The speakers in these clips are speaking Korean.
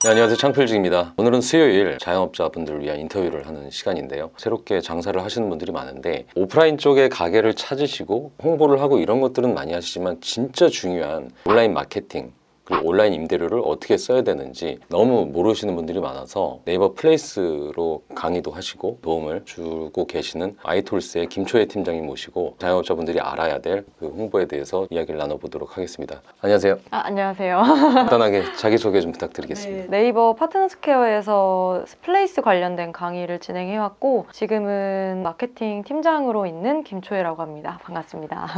네, 안녕하세요. 창필직입니다. 오늘은 수요일 자영업자분들을 위한 인터뷰를 하는 시간인데요. 새롭게 장사를 하시는 분들이 많은데 오프라인 쪽에 가게를 찾으시고 홍보를 하고 이런 것들은 많이 하시지만 진짜 중요한 온라인 마케팅 그리고 온라인 임대료를 어떻게 써야 되는지 너무 모르시는 분들이 많아서 네이버 플레이스로 강의도 하시고 도움을 주고 계시는 아이톨스의 김초혜 팀장님 모시고 자영업자분들이 알아야 될 그 홍보에 대해서 이야기를 나눠보도록 하겠습니다. 안녕하세요. 안녕하세요. 간단하게 자기소개 좀 부탁드리겠습니다. 네이버 파트너스퀘어에서 플레이스 관련된 강의를 진행해왔고 지금은 마케팅 팀장으로 있는 김초혜라고 합니다. 반갑습니다.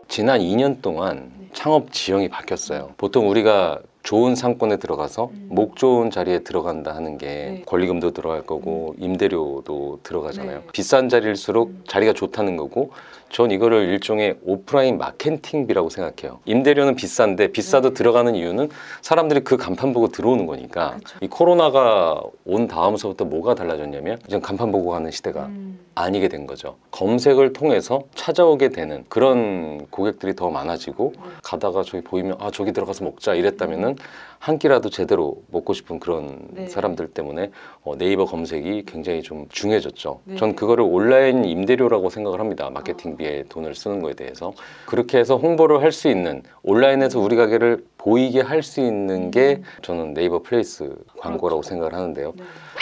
지난 2년 동안 창업 지형이 바뀌었어요. 보통 우리가 좋은 상권에 들어가서 목 좋은 자리에 들어간다 하는 게 권리금도 들어갈 거고 임대료도 들어가잖아요. 비싼 자리일수록 자리가 좋다는 거고 전 이거를 일종의 오프라인 마케팅비라고 생각해요. 임대료는 비싼데 비싸도 들어가는 이유는 사람들이 그 간판 보고 들어오는 거니까. 이 코로나가 온 다음서부터 뭐가 달라졌냐면 이제 간판 보고 가는 시대가 아니게 된 거죠. 검색을 통해서 찾아오게 되는 그런 고객들이 더 많아지고 가다가 저기 보이면 아 저기 들어가서 먹자 이랬다면은 한 끼라도 제대로 먹고 싶은 그런 사람들 때문에 네이버 검색이 굉장히 좀 중요해졌죠. 전 그거를 온라인 임대료라고 생각을 합니다. 마케팅비에 돈을 쓰는 거에 대해서. 그렇게 해서 홍보를 할 수 있는 온라인에서 우리 가게를 보이게 할 수 있는 게 저는 네이버 플레이스 광고라고 생각을 하는데요.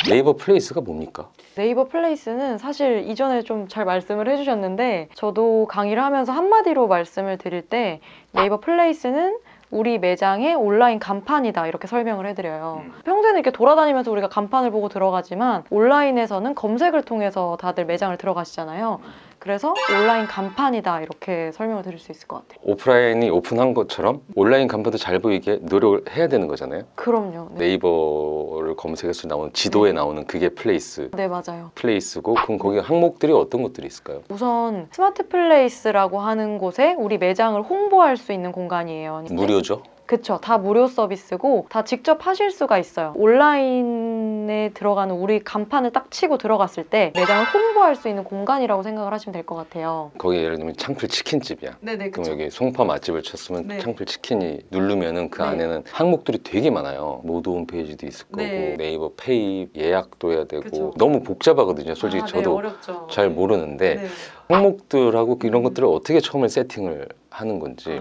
네이버 플레이스가 뭡니까? 네이버 플레이스는 사실 이전에 좀 잘 말씀을 해주셨는데 저도 강의를 하면서 한마디로 말씀을 드릴 때 네이버 플레이스는 우리 매장의 온라인 간판이다 이렇게 설명을 해드려요. 평소에는 이렇게 돌아다니면서 우리가 간판을 보고 들어가지만 온라인에서는 검색을 통해서 다들 매장을 들어가시잖아요. 그래서 온라인 간판이다 이렇게 설명을 드릴 수 있을 것 같아요. 오프라인이 오픈한 것처럼 온라인 간판도 잘 보이게 노력을 해야 되는 거잖아요. 그럼요. 네이버를 검색해서 나오는 지도에 나오는 그게 플레이스. 네, 맞아요. 플레이스고 그럼 거기 항목들이 어떤 것들이 있을까요? 우선 스마트 플레이스라고 하는 곳에 우리 매장을 홍보할 수 있는 공간이에요. 무료죠? 그쵸. 다 무료 서비스고 다 직접 하실 수가 있어요. 온라인에 들어가는 우리 간판을 딱 치고 들어갔을 때 매장을 홍보할 수 있는 공간이라고 생각을 하시면 될 것 같아요. 거기 예를 들면 창필 치킨집이야. 네네, 그럼 여기 송파 맛집을 쳤으면 창필 치킨이 누르면은 그 네. 안에는 항목들이 되게 많아요. 모드 홈페이지도 있을 거고 네이버 페이 예약도 해야 되고 너무 복잡하거든요. 솔직히 저도 어렵죠. 잘 모르는데 항목들하고 이런 것들을 어떻게 처음에 세팅을 하는 건지.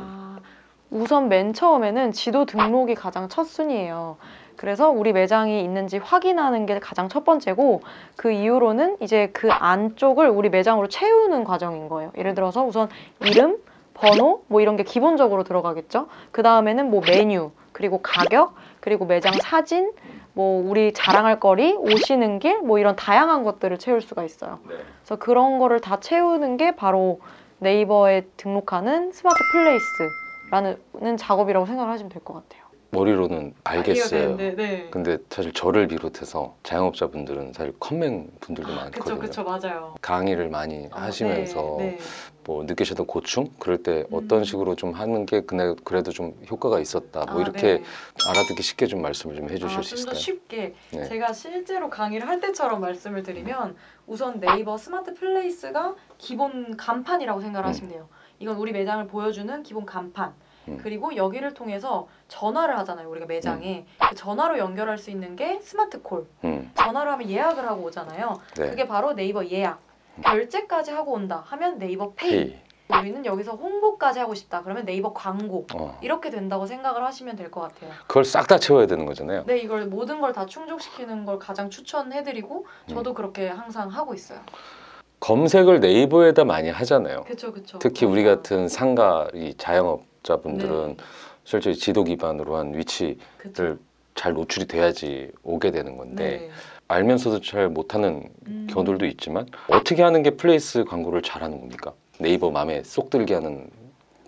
우선 맨 처음에는 지도 등록이 가장 첫 순위예요. 그래서 우리 매장이 있는지 확인하는 게 가장 첫 번째고 그 이후로는 이제 그 안쪽을 우리 매장으로 채우는 과정인 거예요. 예를 들어서 우선 이름, 번호 뭐 이런 게 기본적으로 들어가겠죠. 그 다음에는 뭐 메뉴, 그리고 가격, 그리고 매장 사진, 뭐 우리 자랑할 거리, 오시는 길 뭐 이런 다양한 것들을 채울 수가 있어요. 그래서 그런 거를 다 채우는 게 바로 네이버에 등록하는 스마트 플레이스 라는 작업이라고 생각을 하시면 될 것 같아요. 머리로는 알겠어요. 네. 근데 사실 저를 비롯해서 자영업자분들은 사실 컴맹 분들도 많거든요. 그쵸, 맞아요. 강의를 많이 하시면서 뭐 느끼셨던 고충? 그럴 때 어떤 식으로 좀 하는 게 그래도 좀 효과가 있었다. 뭐 이렇게 알아듣기 쉽게 좀 말씀을 좀 해주실 수 있을까요? 좀 더 쉽게 제가 실제로 강의를 할 때처럼 말씀을 드리면 우선 네이버 스마트 플레이스가 기본 간판이라고 생각을 하시면 돼요. 이건 우리 매장을 보여주는 기본 간판. 그리고 여기를 통해서 전화를 하잖아요. 우리가 매장에. 그 전화로 연결할 수 있는 게 스마트콜. 전화로 하면 예약을 하고 오잖아요. 그게 바로 네이버 예약. 결제까지 하고 온다 하면 네이버 페이. 우리는 여기서 홍보까지 하고 싶다. 그러면 네이버 광고. 이렇게 된다고 생각을 하시면 될 것 같아요. 그걸 싹 다 채워야 되는 거잖아요. 네, 이걸 모든 걸 다 충족시키는 걸 가장 추천해드리고 저도 그렇게 항상 하고 있어요. 검색을 네이버에다 많이 하잖아요. 그쵸. 특히 우리 같은 상가 이 자영업자분들은 실제 지도 기반으로 한 위치를 잘 노출이 돼야지 오게 되는 건데 알면서도 잘 못하는 경우들도 있지만 어떻게 하는 게 플레이스 광고를 잘하는 겁니까? 네이버 맘에 쏙 들게 하는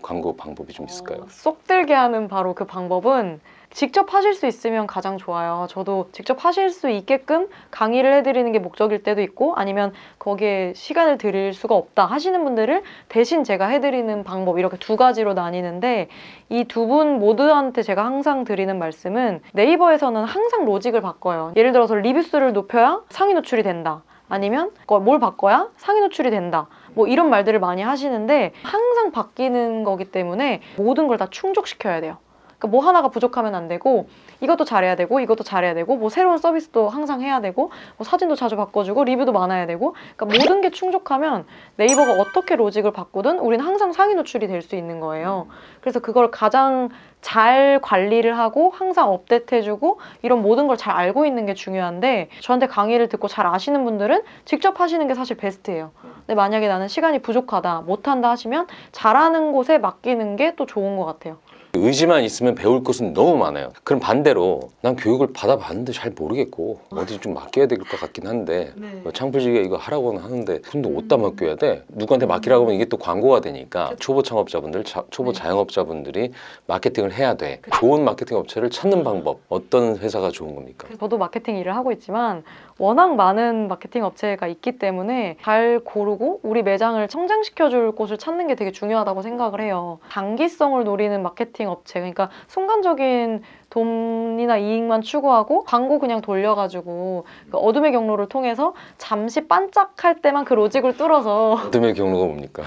광고 방법이 좀 있을까요? 쏙 들게 하는 바로 그 방법은 직접 하실 수 있으면 가장 좋아요. 저도 직접 하실 수 있게끔 강의를 해드리는 게 목적일 때도 있고 아니면 거기에 시간을 들일 수가 없다 하시는 분들을 대신 제가 해드리는 방법 이렇게 두 가지로 나뉘는데 이 두 분 모두한테 제가 항상 드리는 말씀은 네이버에서는 항상 로직을 바꿔요. 예를 들어서 리뷰수를 높여야 상위 노출이 된다. 아니면 뭘 바꿔야 상위 노출이 된다. 뭐 이런 말들을 많이 하시는데 항상 바뀌는 거기 때문에 모든 걸 다 충족시켜야 돼요. 그러니까 뭐 하나가 부족하면 안 되고 이것도 잘해야 되고 이것도 잘해야 되고 뭐 새로운 서비스도 항상 해야 되고 뭐 사진도 자주 바꿔주고 리뷰도 많아야 되고 그러니까 모든 게 충족하면 네이버가 어떻게 로직을 바꾸든 우리는 항상 상위 노출이 될 수 있는 거예요. 그래서 그걸 가장 잘 관리를 하고 항상 업데이트해주고 이런 모든 걸 잘 알고 있는 게 중요한데 저한테 강의를 듣고 잘 아시는 분들은 직접 하시는 게 사실 베스트예요. 근데 만약에 나는 시간이 부족하다 못한다 하시면 잘하는 곳에 맡기는 게 또 좋은 것 같아요. 의지만 있으면 배울 것은 너무 많아요. 그럼 반대로 난 교육을 받아봤는데 잘 모르겠고 어디 좀 맡겨야 될 것 같긴 한데 뭐 창풀지기가 이거 하라고는 하는데 근데 어디다 맡겨야 돼? 누구한테 맡기라고 하면 이게 또 광고가 되니까 초보 창업자분들, 초보 자영업자분들이 마케팅을 해야 돼. 좋은 마케팅 업체를 찾는 방법 어떤 회사가 좋은 겁니까? 저도 마케팅 일을 하고 있지만 워낙 많은 마케팅 업체가 있기 때문에 잘 고르고 우리 매장을 성장시켜줄 곳을 찾는 게 되게 중요하다고 생각을 해요. 단기성을 노리는 마케팅 업체, 그러니까 순간적인 돈이나 이익만 추구하고 광고 그냥 돌려가지고 그 어둠의 경로를 통해서 잠시 반짝할 때만 그 로직을 뚫어서 어둠의 경로가 뭡니까?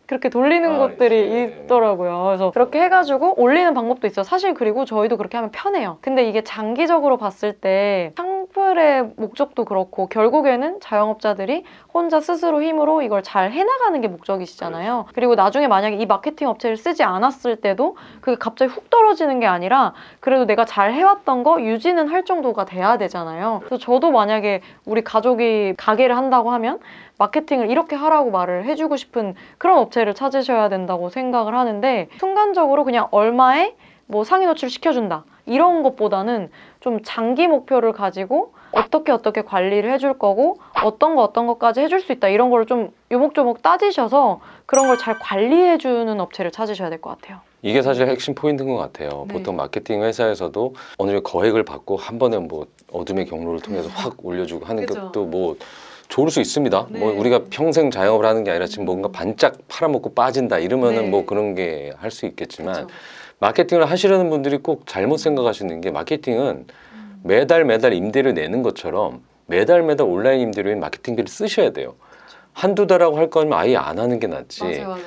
그렇게 돌리는 곳들이 있더라고요. 그래서 그렇게 해가지고 올리는 방법도 있어요. 사실 그리고 저희도 그렇게 하면 편해요. 근데 이게 장기적으로 봤을 때 창풀의 목적도 그렇고 결국에는 자영업자들이 혼자 스스로 힘으로 이걸 잘 해나가는 게 목적이시잖아요. 그리고 나중에 만약에 이 마케팅 업체를 쓰지 않았을 때도 그게 갑자기 훅 떨어지는 게 아니라 그래도 내가 잘 해왔던 거 유지는 할 정도가 돼야 되잖아요. 그래서 저도 만약에 우리 가족이 가게를 한다고 하면 마케팅을 이렇게 하라고 말을 해주고 싶은 그런 업체를 찾으셔야 된다고 생각을 하는데 순간적으로 그냥 얼마에 뭐 상위 노출 시켜준다 이런 것보다는 좀 장기 목표를 가지고 어떻게 관리를 해줄 거고 어떤 것까지 해줄 수 있다 이런 걸 좀 요목조목 따지셔서 그런 걸 잘 관리해주는 업체를 찾으셔야 될 것 같아요. 이게 사실 핵심 포인트인 것 같아요. 보통 마케팅 회사에서도 어느 정도 거액을 받고 한 번에 뭐 어둠의 경로를 통해서 확 올려주고 하는 것도 뭐 좋을 수 있습니다. 뭐 우리가 평생 자영업을 하는 게 아니라 지금 뭔가 반짝 팔아먹고 빠진다 이러면은 뭐 그런 게 할 수 있겠지만 마케팅을 하시려는 분들이 꼭 잘못 생각하시는 게 마케팅은 매달 임대를 내는 것처럼 매달 온라인 임대료인 마케팅비를 쓰셔야 돼요. 한두 달하고 할 거면 아예 안 하는 게 낫지. 맞아요.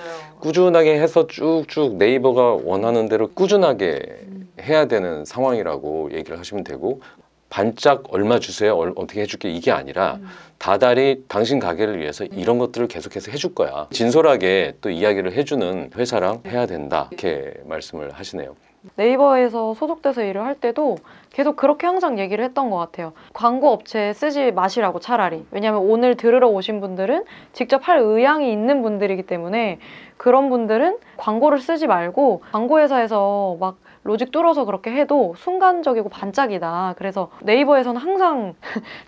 꾸준하게 해서 쭉쭉 네이버가 원하는 대로 꾸준하게 해야 되는 상황이라고 얘기를 하시면 되고 반짝 얼마 주세요 어떻게 해줄게 이게 아니라 다달이 당신 가게를 위해서 이런 것들을 계속해서 해줄 거야. 진솔하게 또 이야기를 해주는 회사랑 해야 된다 이렇게 말씀을 하시네요. 네이버에서 소속돼서 일을 할 때도 계속 그렇게 항상 얘기를 했던 것 같아요. 광고 업체 쓰지 마시라고 차라리. 왜냐하면 오늘 들으러 오신 분들은 직접 할 의향이 있는 분들이기 때문에 그런 분들은 광고를 쓰지 말고 광고 회사에서 막 로직 뚫어서 그렇게 해도 순간적이고 반짝이다. 그래서 네이버에서는 항상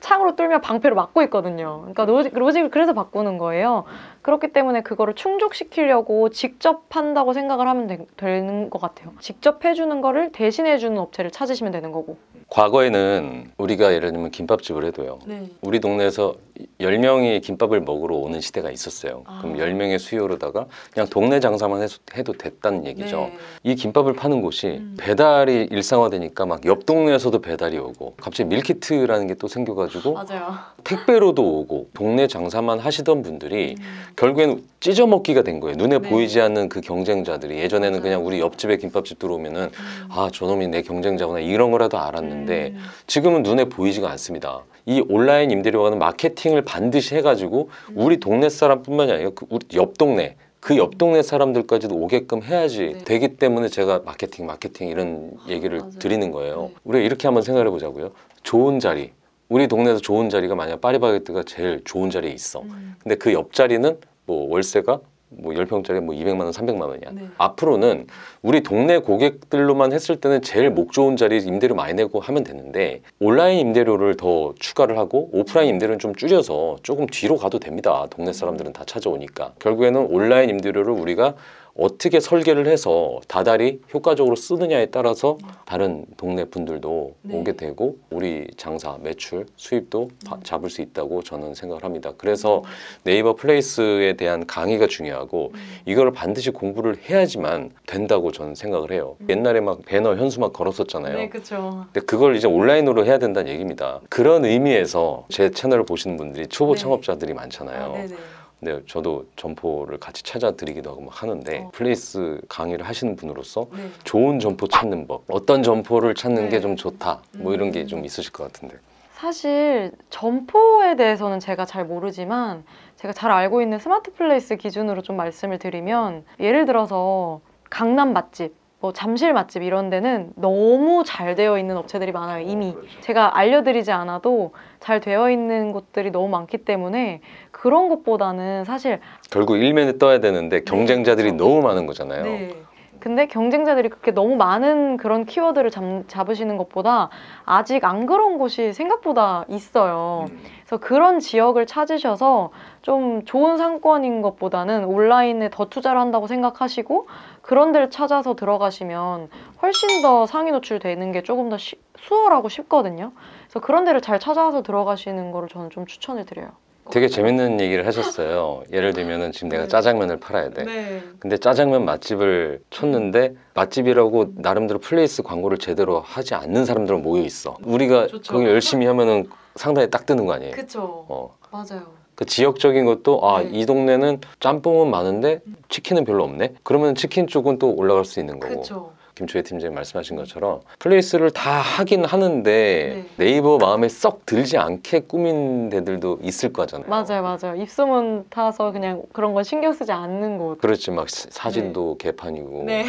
창으로 뚫면 방패로 막고 있거든요. 그러니까 로직을 그래서 바꾸는 거예요. 그렇기 때문에 그거를 충족시키려고 직접 한다고 생각을 하면 되는 것 같아요. 직접 해주는 거를 대신해주는 업체를 찾으시면 되는 거고. 과거에는 우리가 예를 들면 김밥집을 해도요. 우리 동네에서 10명이 김밥을 먹으러 오는 시대가 있었어요. 그럼 10명의 수요로다가 그냥 동네 장사만 해도 됐다는 얘기죠. 이 김밥을 파는 곳이 배달이 일상화되니까 막 옆 동네에서도 배달이 오고 갑자기 밀키트라는 게 또 생겨가지고 맞아요. 택배로도 오고 동네 장사만 하시던 분들이 결국에는 찢어먹기가 된 거예요. 눈에 보이지 않는 그 경쟁자들이 예전에는 그냥 우리 옆집에 김밥집 들어오면은 아 저놈이 내 경쟁자구나 이런 거라도 알았는데 지금은 눈에 보이지가 않습니다. 이 온라인 임대료가는 마케팅을 반드시 해가지고 우리 동네 사람뿐만이 아니라 우리 옆 동네 그 옆 동네 사람들까지도 오게끔 해야지 되기 때문에 제가 마케팅 이런 얘기를 드리는 거예요. 우리가 이렇게 한번 생각해 보자고요. 좋은 자리 우리 동네에서 좋은 자리가 만약 파리바게뜨가 제일 좋은 자리에 있어. 근데 그 옆자리는 뭐 월세가 뭐 10평짜리 뭐 200만 원, 300만 원이야. 앞으로는 우리 동네 고객들로만 했을 때는 제일 목 좋은 자리 임대료 많이 내고 하면 되는데 온라인 임대료를 더 추가를 하고 오프라인 임대료는 좀 줄여서 조금 뒤로 가도 됩니다. 동네 사람들은 다 찾아오니까. 결국에는 온라인 임대료를 우리가 어떻게 설계를 해서 다달이 효과적으로 쓰느냐에 따라서 다른 동네 분들도 네. 오게 되고 우리 장사, 매출, 수입도 잡을 수 있다고 저는 생각을 합니다. 그래서 네이버 플레이스에 대한 강의가 중요하고 이걸 반드시 공부를 해야지만 된다고 저는 생각을 해요. 옛날에 막 배너 현수막 걸었었잖아요. 네, 그렇죠. 근데 그걸 이제 온라인으로 해야 된다는 얘기입니다. 그런 의미에서 제 채널을 보시는 분들이 초보 네. 창업자들이 많잖아요. 네네. 근데 저도 점포를 같이 찾아드리기도 하고 막 하는데 플레이스 강의를 하시는 분으로서 네. 좋은 점포 찾는 법, 어떤 점포를 찾는 네. 게 좀 좋다, 뭐 이런 게 좀 있으실 것 같은데. 사실 점포에 대해서는 제가 잘 모르지만 제가 잘 알고 있는 스마트 플레이스 기준으로 좀 말씀을 드리면 예를 들어서 강남 맛집, 뭐 잠실 맛집 이런 데는 너무 잘 되어 있는 업체들이 많아요. 이미 제가 알려드리지 않아도 잘 되어 있는 곳들이 너무 많기 때문에 그런 것보다는 사실 결국 일면에 떠야 되는데 경쟁자들이 그렇죠. 너무 많은 거잖아요. 네. 근데 경쟁자들이 그렇게 너무 많은 그런 키워드를 잡으시는 것보다 아직 안 그런 곳이 생각보다 있어요. 그래서 그런 지역을 찾으셔서 좀 좋은 상권인 것보다는 온라인에 더 투자를 한다고 생각하시고 그런 데를 찾아서 들어가시면 훨씬 더 상위 노출되는 게 조금 더 수월하고 쉽거든요. 그래서 그런 데를 잘 찾아서 들어가시는 거를 저는 좀 추천을 드려요. 되게 재밌는 얘기를 하셨어요. 예를 들면은 지금 내가 네. 짜장면을 팔아야 돼. 네. 근데 짜장면 맛집을 쳤는데 맛집이라고 나름대로 플레이스 광고를 제대로 하지 않는 사람들은 모여 있어. 우리가 좋죠. 그걸 열심히 하면은 상당히 딱 뜨는 거 아니에요? 그쵸. 어. 맞아요. 그 지역적인 것도 네. 이 동네는 짬뽕은 많은데 치킨은 별로 없네? 그러면 치킨 쪽은 또 올라갈 수 있는 거고. 그쵸. 김초혜 팀장님 말씀하신 것처럼 플레이스를 다 하긴 하는데 네. 네이버 마음에 썩 들지 않게 꾸민 데들도 있을 거잖아요. 맞아요. 입소문 타서 그냥 그런 건 신경 쓰지 않는 곳. 그렇지, 막 사진도 개판이고 네.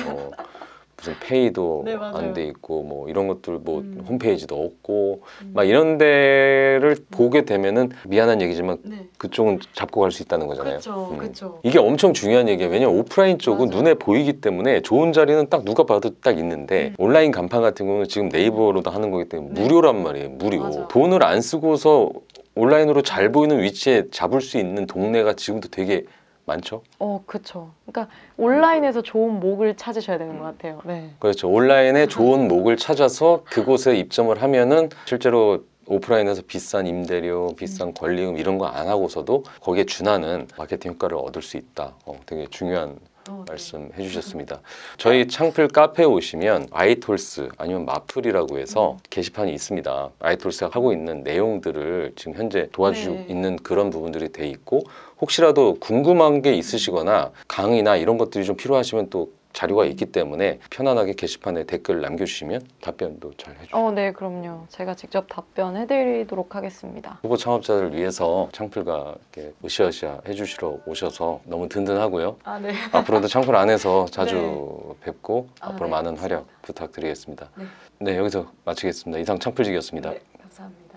무슨 페이도 네, 맞아요. 안 돼 있고 뭐 이런 것들 뭐 음. 홈페이지도 없고 막 이런 데를 보게 되면은 미안한 얘기지만 네. 그쪽은 잡고 갈 수 있다는 거잖아요. 그쵸, 그쵸. 이게 엄청 중요한 얘기예요. 왜냐면 오프라인 쪽은 맞아. 눈에 보이기 때문에 좋은 자리는 딱 누가 봐도 딱 있는데 온라인 간판 같은 경우는 지금 네이버로도 하는 거기 때문에 네. 무료란 말이에요. 무료. 맞아. 돈을 안 쓰고서 온라인으로 잘 보이는 위치에 잡을 수 있는 동네가 지금도 되게 많죠. 그쵸. 그러니까 온라인에서 좋은 목을 찾으셔야 되는 것 같아요. 네. 그렇죠. 온라인에 좋은 목을 찾아서 그곳에 입점을 하면은 실제로 오프라인에서 비싼 임대료, 비싼 권리금 이런 거 안 하고서도 거기에 준하는 마케팅 효과를 얻을 수 있다. 되게 중요한 네. 말씀 해주셨습니다. 저희 창플 카페에 오시면 아이톨스 아니면 마플이라고 해서 게시판이 있습니다. 아이톨스가 하고 있는 내용들을 지금 현재 도와주고 네. 있는 그런 부분들이 돼 있고 혹시라도 궁금한 게 있으시거나 강의나 이런 것들이 좀 필요하시면 또 자료가 있기 때문에 편안하게 게시판에 댓글 남겨주시면 답변도 잘 해주세요. 네, 그럼요. 제가 직접 답변해드리도록 하겠습니다. 후보 창업자들을 위해서 창플과 이렇게 으쌰으쌰 해주시러 오셔서 너무 든든하고요. 네. 앞으로도 창플 안에서 자주 뵙고 앞으로 네, 많은 활약 알겠습니다. 부탁드리겠습니다. 네. 네, 여기서 마치겠습니다. 이상 창플직이었습니다. 네, 감사합니다.